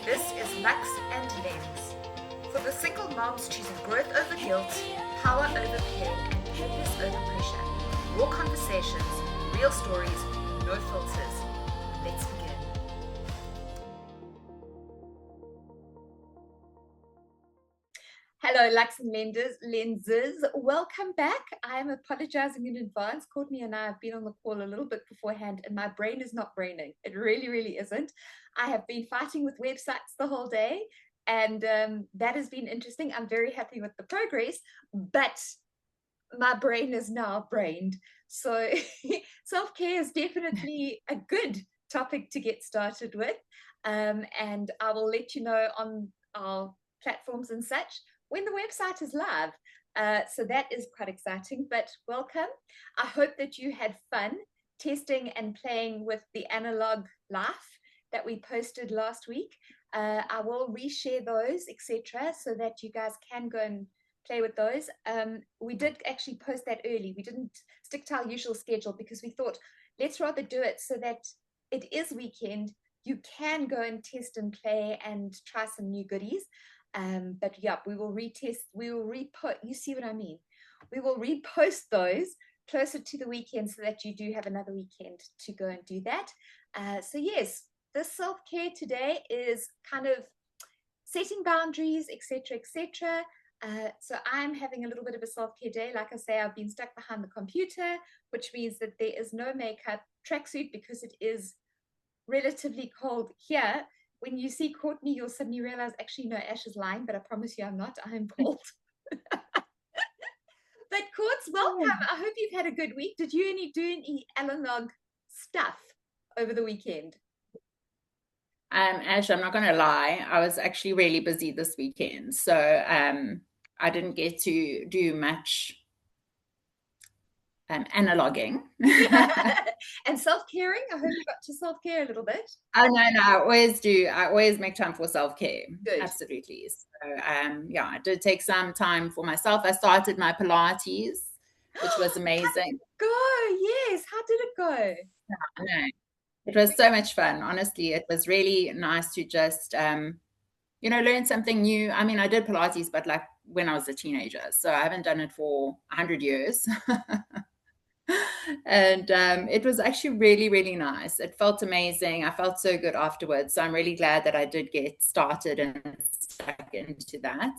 This is Luxe and Lens. For the single moms choosing growth over guilt, power over pain, and purpose over pressure. Raw conversations, real stories, no filters. Let's begin. Hello, Luxe and Lenses. Welcome back. I am apologizing in advance. Courtney and I have been on the call a little bit beforehand, and my brain is not braining. It really, really isn't. I have been fighting with websites the whole day, and that has been interesting. I'm very happy with the progress, but my brain is now brained. So self-care is definitely a good topic to get started with. And I will let you know on our platforms and such when the website is live. So that is quite exciting, but welcome. I hope that you had fun testing and playing with the analog life that we posted last week. I will reshare those, etc., so that you guys can go and play with those. We did actually post that early. We didn't stick to our usual schedule because we thought, let's rather do it so that it is weekend. You can go and test and play and try some new goodies. But yeah, we will retest, we will repost, you see what I mean? We will repost those closer to the weekend so that you do have another weekend to go and do that. So yes, this self-care today is kind of setting boundaries, etc., etc. So I'm having a little bit of a self-care day. Like I say, I've been stuck behind the computer, which means that there is no makeup, tracksuit, because it is relatively cold here. When you see Courtney, you'll suddenly realize, actually, no, Ash is lying, but I promise you I'm not. I'm cold. But Courts, welcome. I hope you've had a good week. Did you do any analog stuff over the weekend? Ash, I'm not going to lie. I was actually really busy this weekend. So I didn't get to do much analoguing. And self-caring? I hope you got to self-care a little bit. Oh, no, I always do. I always make time for self-care. Good. Absolutely. So yeah, I did take some time for myself. I started my Pilates, which was amazing. Go, yes. How did it go? No, it was so much fun. Honestly, it was really nice to just learn something new. I mean, I did Pilates, but like when I was a teenager, so I haven't done it for 100 years. And it was actually really, really nice. It felt amazing. I felt so good afterwards. So I'm really glad that I did get started and stuck into that.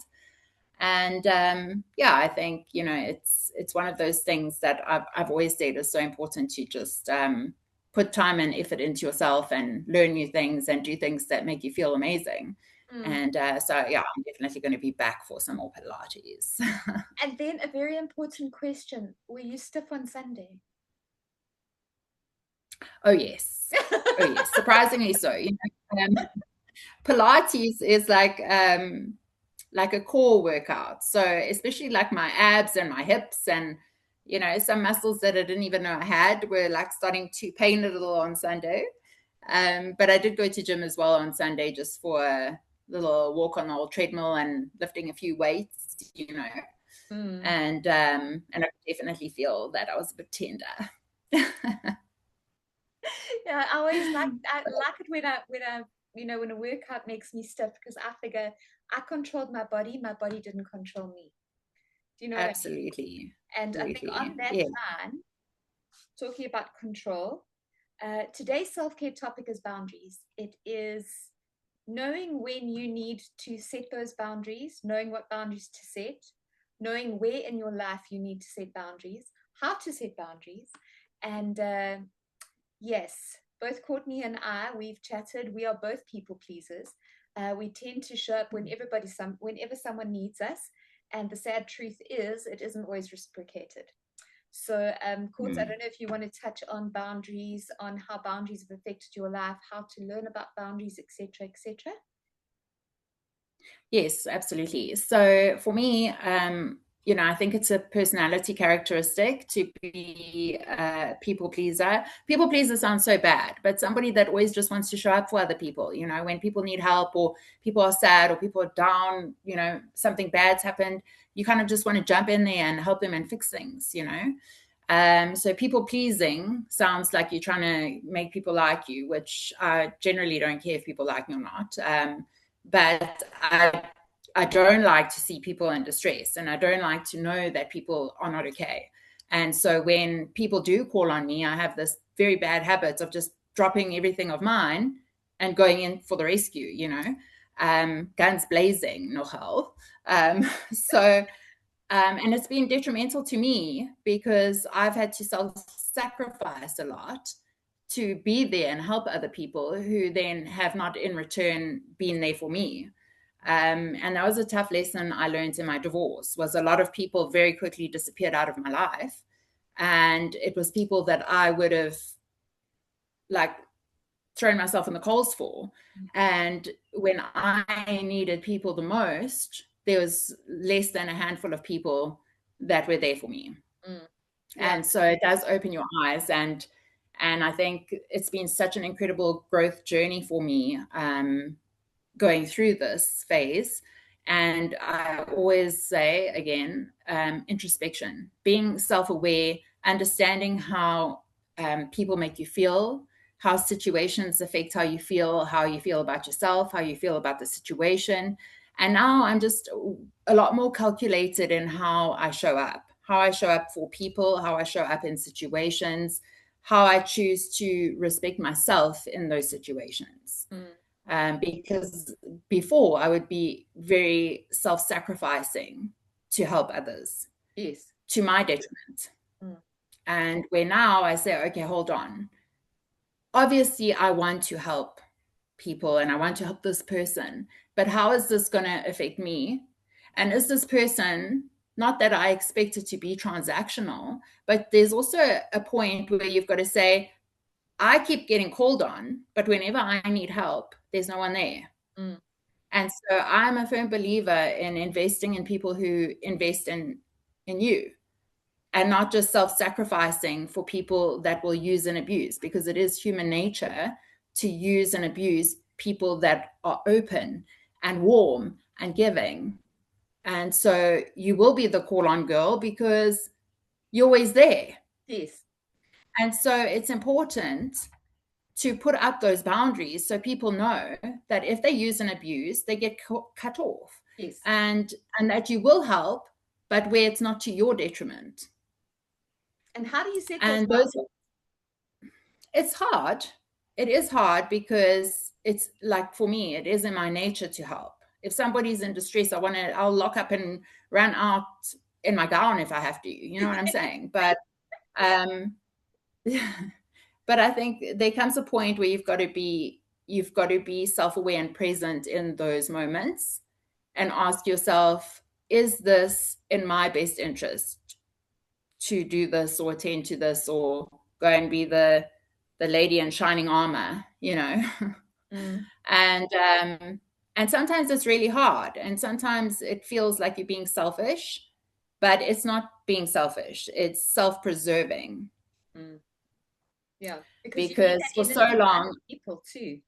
And yeah, I think it's one of those things that I've always said is so important to just put time and effort into yourself and learn new things and do things that make you feel amazing. And so yeah, I'm definitely going to be back for some more Pilates. And then a very important question: were you stiff on Sunday? Oh yes, oh yes, surprisingly so. Pilates is like a core workout. So especially like my abs and my hips and some muscles that I didn't even know I had were like starting to pain a little on Sunday. But I did go to gym as well on Sunday just for a little walk on the old treadmill and lifting a few weights. And I could definitely feel that I was a bit tender. Yeah, I always like it when a workout makes me stiff, because I figure I controlled my body didn't control me. Do you know what I mean? Absolutely. And I think on that Yeah. line, talking about control, today's self-care topic is boundaries. It is knowing when you need to set those boundaries, knowing what boundaries to set, knowing where in your life you need to set boundaries, how to set boundaries. And yes, both Courtney and I, we've chatted. We are both people pleasers. We tend to show up whenever someone needs us. And the sad truth is, it isn't always reciprocated. So, Courts, I don't know if you want to touch on boundaries, on how boundaries have affected your life, how to learn about boundaries, etc., etc. Yes, absolutely. So for me, I think it's a personality characteristic to be a people pleaser. People pleaser sounds so bad, but somebody that always just wants to show up for other people, when people need help or people are sad or people are down, something bad's happened, you kind of just want to jump in there and help them and fix things. So people pleasing sounds like you're trying to make people like you, which I generally don't care if people like me or not. but I don't like to see people in distress, and I don't like to know that people are not okay. And so when people do call on me, I have this very bad habit of just dropping everything of mine and going in for the rescue, you know, guns blazing, nogal. So, and it's been detrimental to me because I've had to self-sacrifice a lot to be there and help other people who then have not in return been there for me. And that was a tough lesson I learned in my divorce. Was a lot of people very quickly disappeared out of my life, and it was people that I would have like thrown myself in the coals for. And when I needed people the most, there was less than a handful of people that were there for me. Yeah. And so it does open your eyes, and I think it's been such an incredible growth journey for me, going through this phase. And I always say again, introspection, being self-aware, understanding how people make you feel, how situations affect how you feel about yourself, how you feel about the situation. And now I'm just a lot more calculated in how I show up for people, how I show up in situations, how I choose to respect myself in those situations. Because before I would be very self-sacrificing to help others, yes, to my detriment. And where now I say, okay, hold on. Obviously, I want to help people and I want to help this person, but how is this going to affect me? And is this person, not that I expect it to be transactional, but there's also a point where you've got to say, I keep getting called on, but whenever I need help, there's no one there. And so I'm a firm believer in investing in people who invest in you, and not just self-sacrificing for people that will use and abuse, because it is human nature to use and abuse people that are open and warm and giving. And so you will be the call on girl because you're always there. Yes. And so it's important to put up those boundaries so people know that if they use and abuse, they get cut off. Yes. And that you will help, but where it's not to your detriment. And how do you set those boundaries? It's hard. It is hard because it's like, for me, it is in my nature to help. If somebody's in distress, I'll lock up and run out in my gown if I have to, you know what I'm saying? But but I think there comes a point where you've got to be self-aware and present in those moments and ask yourself, is this in my best interest to do this or attend to this or go and be the lady in shining armor, you know? And sometimes it's really hard, and sometimes it feels like you're being selfish, but it's not being selfish, it's self-preserving. Yeah, because for so long, people too.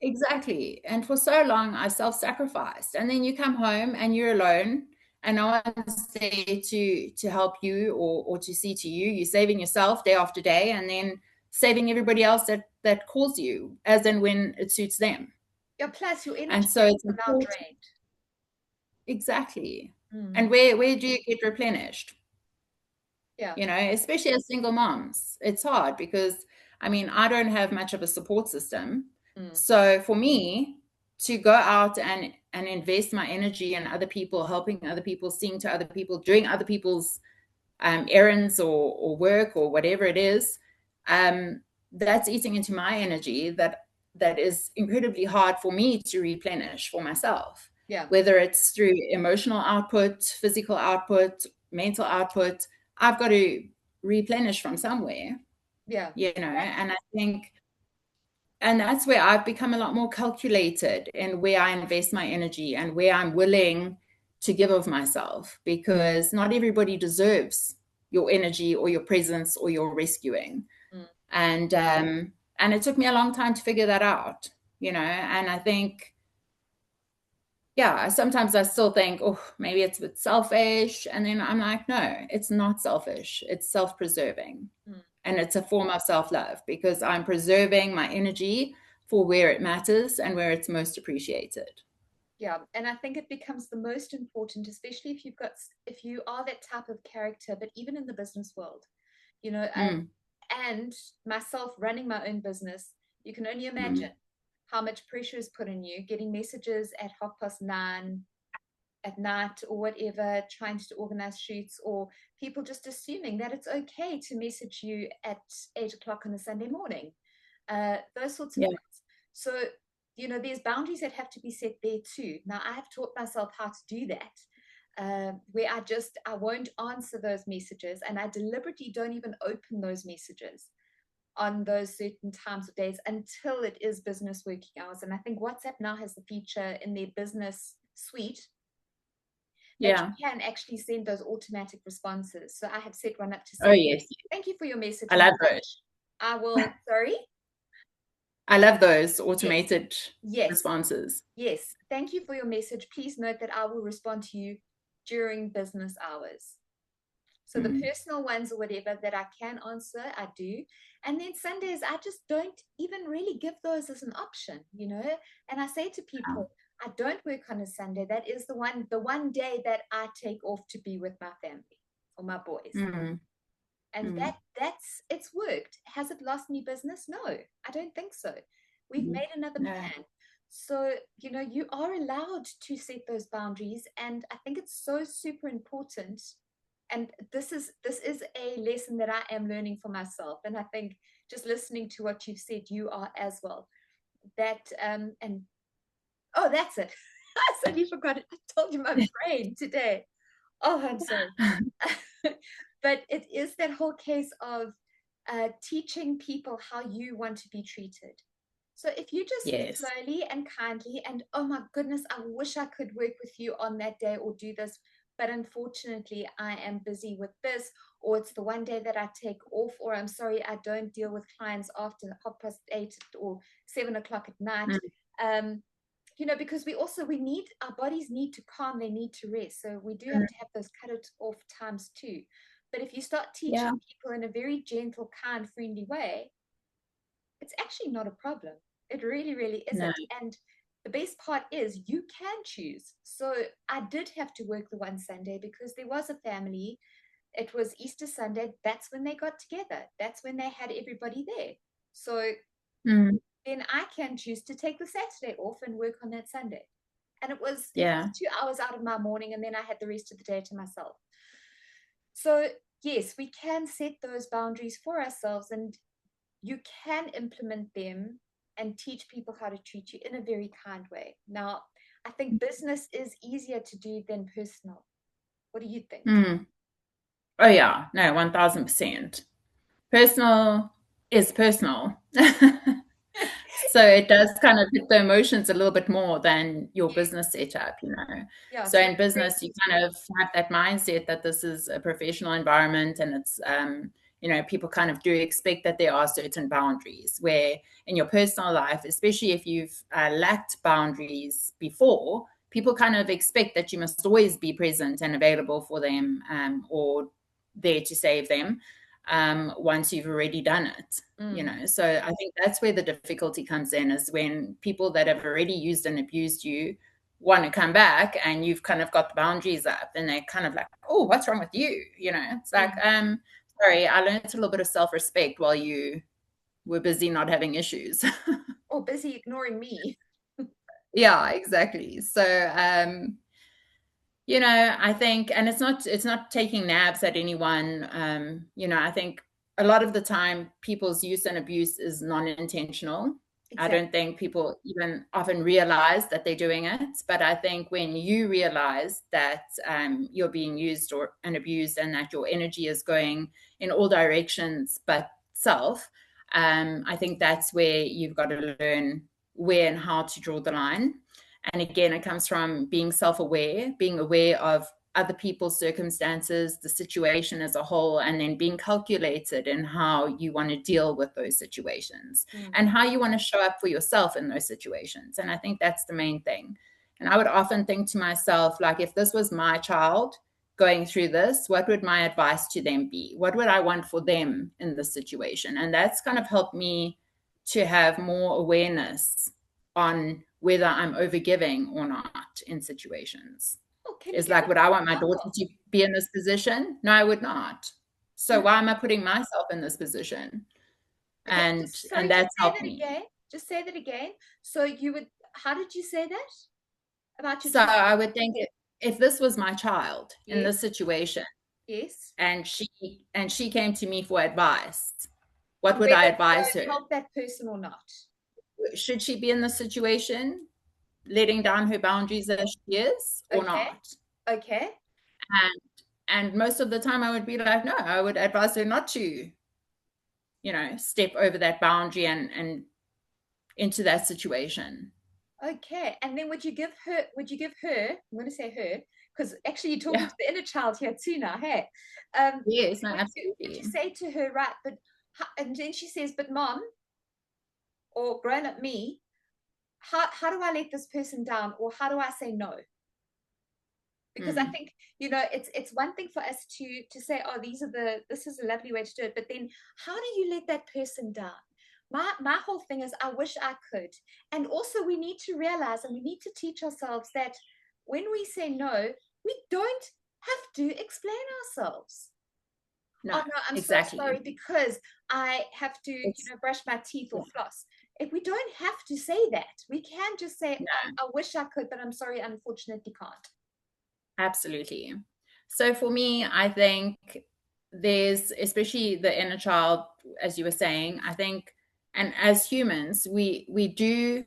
Exactly. And for so long I self-sacrificed, and then you come home and you're alone and no one's there to help you or to see to you. You're saving yourself day after day, and then saving everybody else that calls you, as in when it suits them. Yeah, plus your energy, and so it's now drained. Exactly. And where do you get replenished? Yeah. You know, especially as single moms, it's hard because I mean, I don't have much of a support system. So for me to go out and invest my energy in other people, helping other people, seeing to other people, doing other people's errands or work or whatever it is, that's eating into my energy that is incredibly hard for me to replenish for myself. Yeah. Whether it's through emotional output, physical output, mental output, I've got to replenish from somewhere. Yeah. You know, and I think, and that's where I've become a lot more calculated in where I invest my energy and where I'm willing to give of myself, because not everybody deserves your energy or your presence or your rescuing. And it took me a long time to figure that out, you know, and I think, yeah, sometimes I still think, oh, maybe it's a bit selfish. And then I'm like, no, it's not selfish. It's self-preserving. And it's a form of self-love, because I'm preserving my energy for where it matters and where it's most appreciated. Yeah, and I think it becomes the most important, especially if you are that type of character, but even in the business world, you know, Mm, and myself running my own business, you can only imagine mm, how much pressure is put on you, getting messages at 9:30 at night or whatever, trying to organize shoots, or people just assuming that it's okay to message you at 8 o'clock on a Sunday morning, those sorts of yeah, things. So, you know, there's boundaries that have to be set there too. Now, I have taught myself how to do that. Where I won't answer those messages, and I deliberately don't even open those messages on those certain times of days until it is business working hours. And I think WhatsApp now has the feature in their business suite that yeah. you can actually send those automatic responses. So I have set one up to Oh say, yes, thank you for your message I and love such. those. I will, sorry? I love those Yes, automated yes, responses. yes. Thank you for your message. Please note that I will respond to you during business hours. So the Mm, personal ones or whatever that I can answer, I do. And then Sundays, I just don't even really give those as an option, you know. And I say to yeah. people, I don't work on a Sunday. That is the one day that I take off to be with my family or my boys. Mm, And mm, it's worked. Has it lost me business? No, I don't think so. We've mm. made another No. plan. So, you know, you are allowed to set those boundaries. And I think it's so super important. And this is a lesson that I am learning for myself. And I think just listening to what you've said, you are as well. That and oh, that's it. I suddenly forgot it. I told you my brain today. Oh, I'm sorry. But it is that whole case of teaching people how you want to be treated. So if you just Yes. slowly and kindly, and oh my goodness, I wish I could work with you on that day or do this, but unfortunately, I am busy with this, or it's the one day that I take off, or I'm sorry, I don't deal with clients after 8:30 or 7 o'clock at night. Mm, Um, you know, because we need our bodies need to calm, they need to rest. So we do have mm. to have those cut it off times too. But if you start teaching Yeah. people in a very gentle, kind, friendly way, it's actually not a problem. It really, really No. isn't. And the best part is you can choose. So I did have to work the one Sunday because there was a family. It was Easter Sunday. That's when they got together. That's when they had everybody there. So Mm, then I can choose to take the Saturday off and work on that Sunday. And it was yeah. 2 hours out of my morning, and then I had the rest of the day to myself. So yes, we can set those boundaries for ourselves, and you can implement them and teach people how to treat you in a very kind way. Now, I think business is easier to do than personal. What do you think? Mm. Oh yeah. No, 1000%. Personal is personal. So it does kind of hit the emotions a little bit more than your Yes. business setup, you know. Yeah, So so in it business, you depends. kind of have that mindset that this is a professional environment and it's, you know, people kind of do expect that there are certain boundaries where in your personal life, especially if you've lacked boundaries before, people kind of expect that you must always be present and available for them or there to save them once you've already done it, you Mm. know. So I think that's where the difficulty comes in, is when people that have already used and abused you want to come back and you've kind of got the boundaries up and they're kind of like, oh, what's wrong with you, you know. It's like, Mm. sorry, I learned a little bit of self-respect while you were busy not having issues. Or busy ignoring me. Yeah, exactly. So you know, I think, and it's not taking nabs at anyone. You know, I think a lot of the time people's use and abuse is non-intentional. I Exactly. don't think people even often realize that they're doing it. But I think when you realize that you're being used or and abused, and that your energy is going in all directions but self, I think that's where you've got to learn where and how to draw the line. And again, it comes from being self aware, being aware of other people's circumstances, the situation as a whole, and then being calculated in how you want to deal with those situations Mm. and how you want to show up for yourself in those situations. And I think that's the main thing. And I would often think to myself, like, if this was my child going through this, what would my advice to them be? What would I want for them in this situation? And that's kind of helped me to have more awareness on whether I'm overgiving or not. not in situations. Oh, can you It's give like, an would I want my daughter example? to be in this position? No, I would not. So No. why am I putting myself in this position? Okay, And just and sorry, just that's say helped that me. again. Just say that again. So you would, how did you say that about your So child? I would think if this was my child in Yes, this situation yes. and she came to me for advice, On what would I whether to go advise and her? help that person or not. Should she be in this situation, letting down her boundaries as she is, or Okay, not? okay, And and most of the time I would be like, no, I would advise her not to, step over that boundary and into that situation. okay. And then would you give her, I'm going to say her, because actually you're talking Yeah. to the inner child here too now, hey? Yes, no, Would you absolutely. say to her, right, but, and then she says, but mom, or grown up me, how do I let this person down? Or how do I say no? Because I Mm, think, it's one thing for us to say, oh, this is a lovely way to do it, but then how do you let that person down? My whole thing is, I wish I could. And also we need to realize, and we need to teach ourselves that when we say no, we don't have to explain ourselves. no, Oh no, I'm so exactly. sorry because I have to, It's brush my teeth yeah, or floss. If we don't have to say that, we can just say, no, I wish I could, but I'm sorry, unfortunately can't. absolutely. So for me, I think there's especially the inner child, as you were saying, I think, and as humans, we do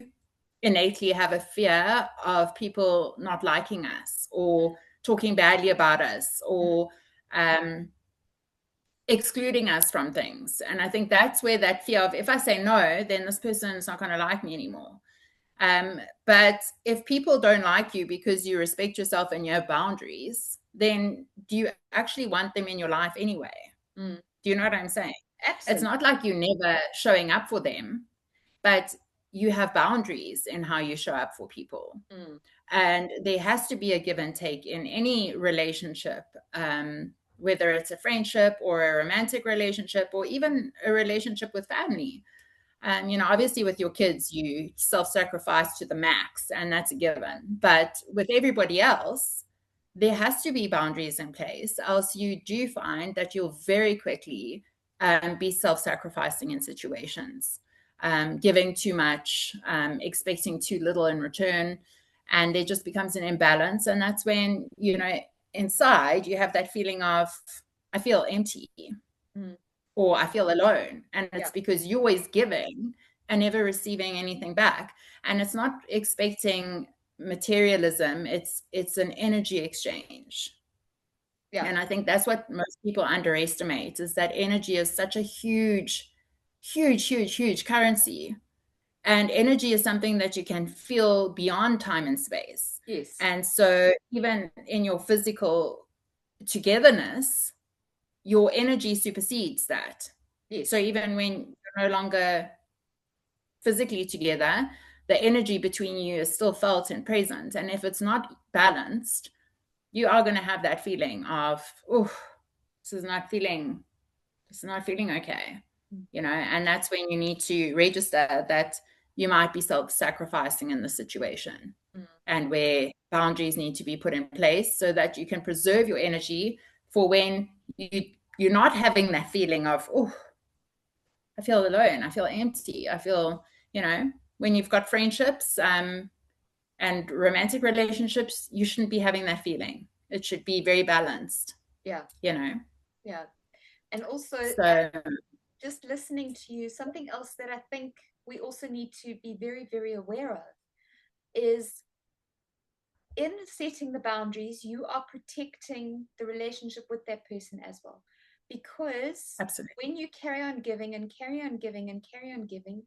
innately have a fear of people not liking us or talking badly about us or um, excluding us from things. And I think that's where that fear of, if I say no, then this person is not going to like me anymore. But if people don't like you because you respect yourself and you have boundaries, then do you actually want them in your life anyway? Mm, Do you know what I'm saying? It's absolutely. not like you're never showing up for them, but you have boundaries in how you show up for people. Mm, And there has to be a give and take in any relationship, whether it's a friendship or a romantic relationship or even a relationship with family. Obviously with your kids, you self-sacrifice to the max, and that's a given. But with everybody else, there has to be boundaries in place, else you do find that you'll very quickly be self-sacrificing in situations, giving too much, expecting too little in return, and there just becomes an imbalance. And that's when, inside you have that feeling of, I feel empty mm, or I feel alone. And yeah, it's because you're always giving and never receiving anything back. And it's not expecting materialism, it's an energy exchange. yeah, And I think that's what most people underestimate, is that energy is such a huge, huge, huge, huge currency. And energy is something that you can feel beyond time and space. yes, And so even in your physical togetherness, your energy supersedes that. So yes, even when you're no longer physically together, the energy between you is still felt and present. And if it's not balanced, you are going to have that feeling of, oh, this is not feeling, okay, mm, and that's when you need to register that you might be self-sacrificing in the situation, mm, and where boundaries need to be put in place so that you can preserve your energy for when you're not having that feeling of, oh, I feel alone, I feel empty, I feel, when you've got friendships and romantic relationships, you shouldn't be having that feeling. It should be very balanced, yeah, you know. yeah. And also, So just listening to you, something else that I think we also need to be very, very aware of is, in setting the boundaries, you are protecting the relationship with that person as well. Because absolutely. when you carry on giving and carry on giving and carry on giving,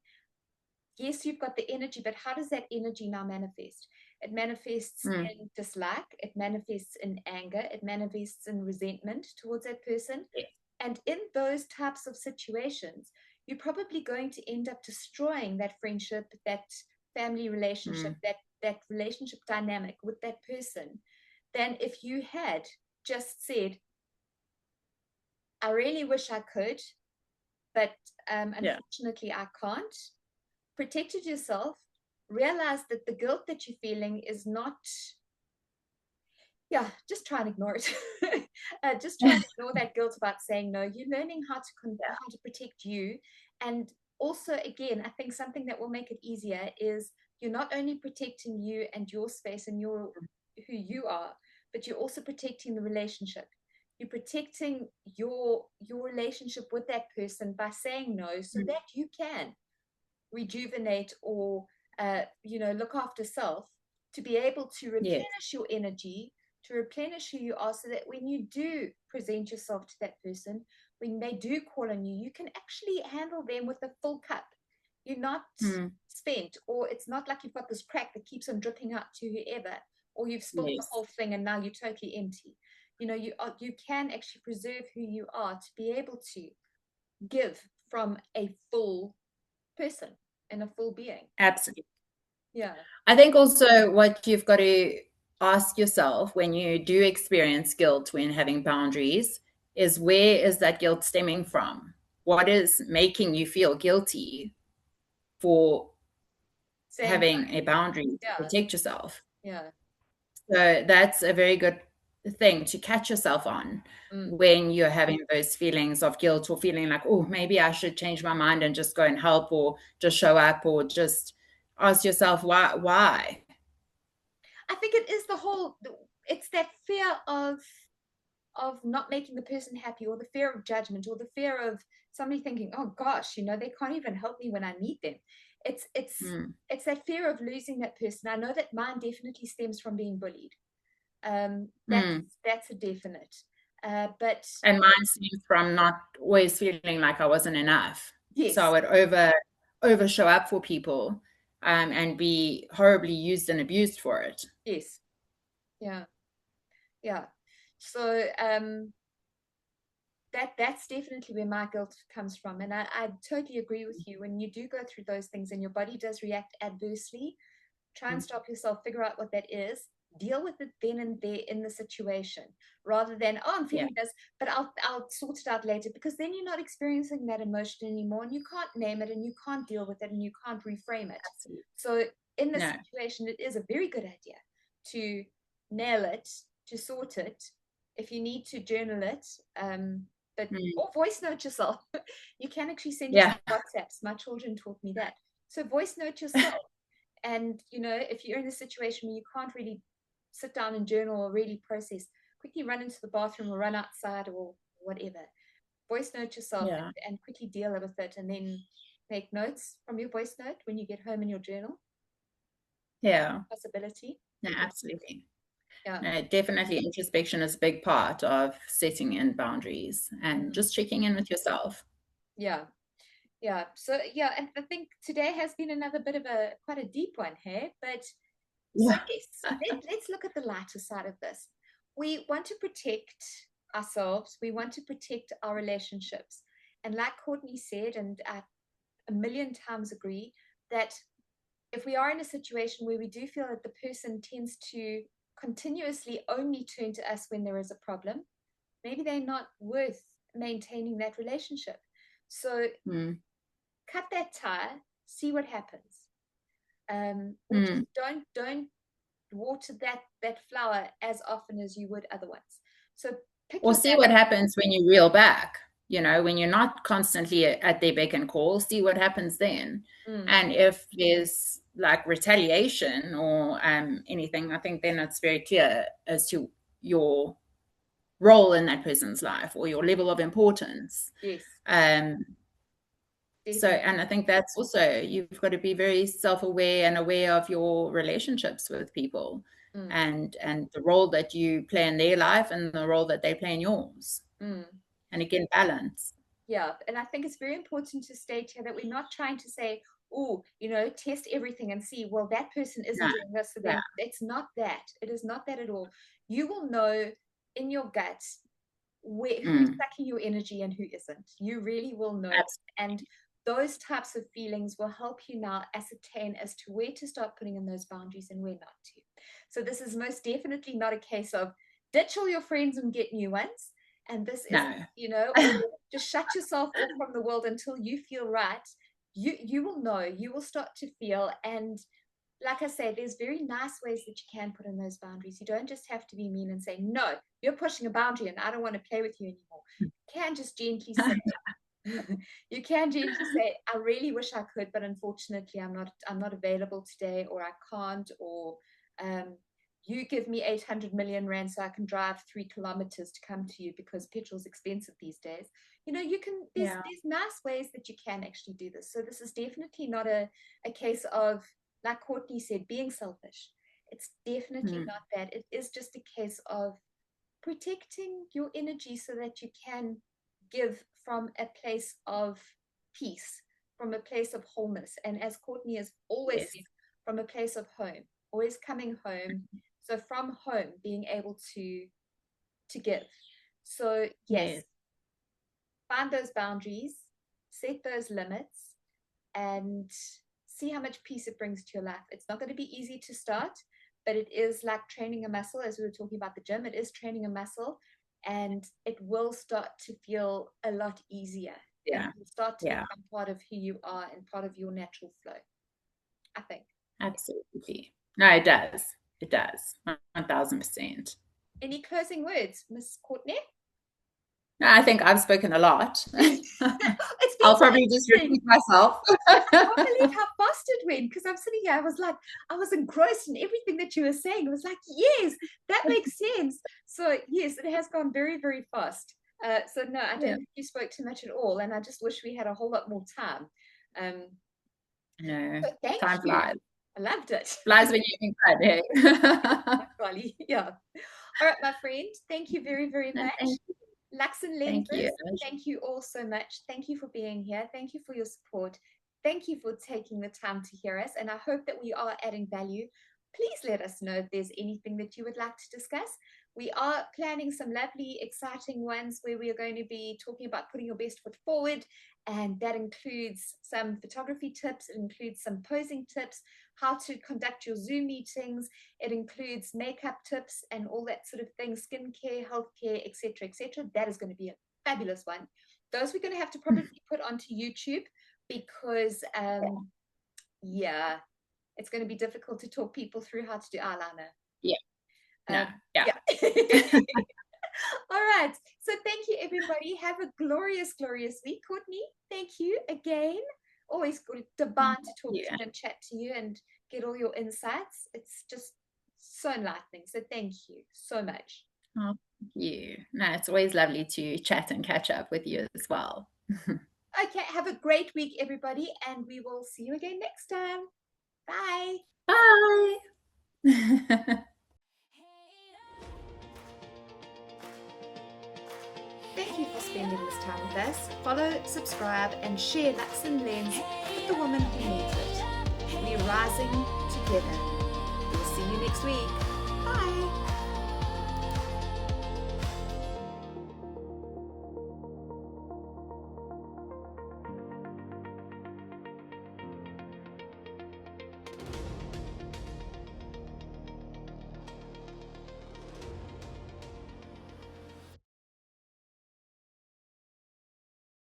yes, you've got the energy, but how does that energy now manifest? It manifests Mm, in dislike, it manifests in anger, it manifests in resentment towards that person. yeah. And in those types of situations, you're probably going to end up destroying that friendship, that family relationship, Mm, that relationship dynamic with that person, than if you had just said, I really wish I could, but yeah. unfortunately I can't. Protected yourself, realize that the guilt that you're feeling is not, yeah, just try and ignore it. Just try and ignore that guilt about saying no. You're learning how to protect you. And also, again, I think something that will make it easier is you're not only protecting you and your space and your who you are, but you're also protecting the relationship. You're protecting your relationship with that person by saying no, so that you can rejuvenate or look after self, to be able to Yes, replenish your energy, to replenish who you are, so that when you do present yourself to that person, when they do call on you, you can actually handle them with a full cup. You're not spent, or it's not like you've got this crack that keeps on dripping out to whoever, or you've spilled the yes, whole thing and now you're totally empty. You can actually preserve who you are to be able to give from a full person and a full being. absolutely. Yeah. I think also what you've got to ask yourself when you do experience guilt when having boundaries is, where is that guilt stemming from? What is making you feel guilty for Saying having a boundary to yeah, protect yourself? yeah. So that's a very good thing to catch yourself on Mm. when you're having those feelings of guilt, or feeling like, oh, maybe I should change my mind and just go and help, or just show up, or just ask yourself why. I think it is it's that fear of not making the person happy, or the fear of judgment, or the fear of somebody thinking, oh gosh, they can't even help me when I need them. It's it's Mm. it's that fear of losing that person. I know that mine definitely stems from being bullied. Mm. That's a definite. But And mine seems from not always feeling like I wasn't enough. So I yes, would over show up for people, and be horribly used and abused for it. yes, yeah, yeah. So that's definitely where my guilt comes from. And I totally agree with you. When you do go through those things and your body does react adversely, try and stop yourself, figure out what that is, deal with it then and there in the situation, rather than, oh, I'm Yeah, feeling this, but I'll sort it out later, because then you're not experiencing that emotion anymore, and you can't name it, and you can't deal with it, and you can't reframe it. absolutely. So in this No. situation, it is a very good idea to nail it, to sort it. If you need to journal it, but Mm. or voice note yourself. You can actually send Yeah. yourself WhatsApps. My children taught me that. So voice note yourself. And if you're in a situation where you can't really sit down and journal or really process, quickly run into the bathroom or run outside or whatever. Voice note yourself, Yeah. and quickly deal with it, and then make notes from your voice note when you get home in your journal. Yeah. Possibility. No, absolutely. Yeah. No, definitely introspection is a big part of setting in boundaries and Mm. just checking in with yourself. Yeah. Yeah. So yeah, and I think today has been another bit of a quite a deep one, hey? But so Yeah. yes, let's look at the lighter side of this. We want to protect ourselves. We want to protect our relationships. And like Courtney said, and I a million times agree, that if we are in a situation where we do feel that the person tends to continuously only turn to us when there is a problem, maybe they're not worth maintaining that relationship. So Mm. cut that tie, see what happens. Or just Mm. don't water that flower as often as you would other ones. So pick Or your see what balance. happens when you reel back, when you're not constantly at their beck and call, see what happens then. Mm, And if there's like retaliation or anything, I think then it's very clear as to your role in that person's life or your level of importance. yes, Um, so, definitely. and I think that's also, you've got to be very self-aware and aware of your relationships with people, Mm, and the role that you play in their life and the role that they play in yours. mm. And again, balance. Yeah, and I think it's very important to state here that we're not trying to say, oh, test everything and see, well, that person isn't No, doing this, so yeah. then it's not that. It is not that at all. You will know in your gut who's Mm, sucking your energy and who isn't. You really will know. And absolutely. those types of feelings will help you now ascertain as to where to start putting in those boundaries and where not to. So this is most definitely not a case of ditch all your friends and get new ones. And this isn't, No. or just shut yourself off from the world until you feel right. You will know, you will start to feel, and like I say, there's very nice ways that you can put in those boundaries. You don't just have to be mean and say, no, you're pushing a boundary and I don't want to play with you anymore. You can just gently say, you can gently say, I really wish I could, but unfortunately I'm not available today, or I can't, or you give me 800 million rand so I can drive 3 kilometers to come to you because petrol's expensive these days. You know, you can, there's nice ways that you can actually do this. So this is definitely not a case of, like Courtney said, being selfish. It's definitely not that. It is just a case of protecting your energy so that you can give from a place of peace, from a place of wholeness. And as Courtney has always said, from a place of home, always coming home. So from home, being able to give. So yes, find those boundaries, set those limits, and see how much peace it brings to your life. It's not going to be easy to start, but it is like training a muscle. As we were talking about the gym, it is training a muscle, and it will start to feel a lot easier. Yeah. It will start to become part of who you are and part of your natural flow, I think. Absolutely. No, it does. It does. 1000%. Any closing words, Miss Courtney? No, I think I've spoken a lot. I'll probably just repeat myself. I can't believe how fast it went, because I'm sitting here, I was engrossed in everything that you were saying. It was like, yes, that makes sense. So yes, it has gone very, very fast. So no, I don't think you spoke too much at all, and I just wish we had a whole lot more time. No, so time flies. I loved it. Flies when you're having fun, hey? Yeah. All right, my friend. Thank you very, very much. Luxe Lenses, thank you all so much. Thank you for being here. Thank you for your support. Thank you for taking the time to hear us. And I hope that we are adding value. Please let us know if there's anything that you would like to discuss. We are planning some lovely, exciting ones where we are going to be talking about putting your best foot forward. And that includes some photography tips. It includes some posing tips, how to conduct your Zoom meetings. It includes makeup tips and all that sort of thing, skincare, healthcare, etc., etc. That is going to be a fabulous one. Those we're going to have to probably put onto YouTube because, it's going to be difficult to talk people through how to do eyeliner. All right. So thank you, everybody. Have a glorious, glorious week. Courtney, thank you again. Always good divine to talk to you and chat to you and get all your insights. It's just so enlightening. So thank you so much. Oh, thank you. No, it's always lovely to chat and catch up with you as well. Okay, have a great week, everybody, and we will see you again next time. Bye. Bye. Thank you for spending this time with us. Follow, subscribe, and share Luxe Lens with the woman who needs it. We're rising together. We'll see you next week. Bye.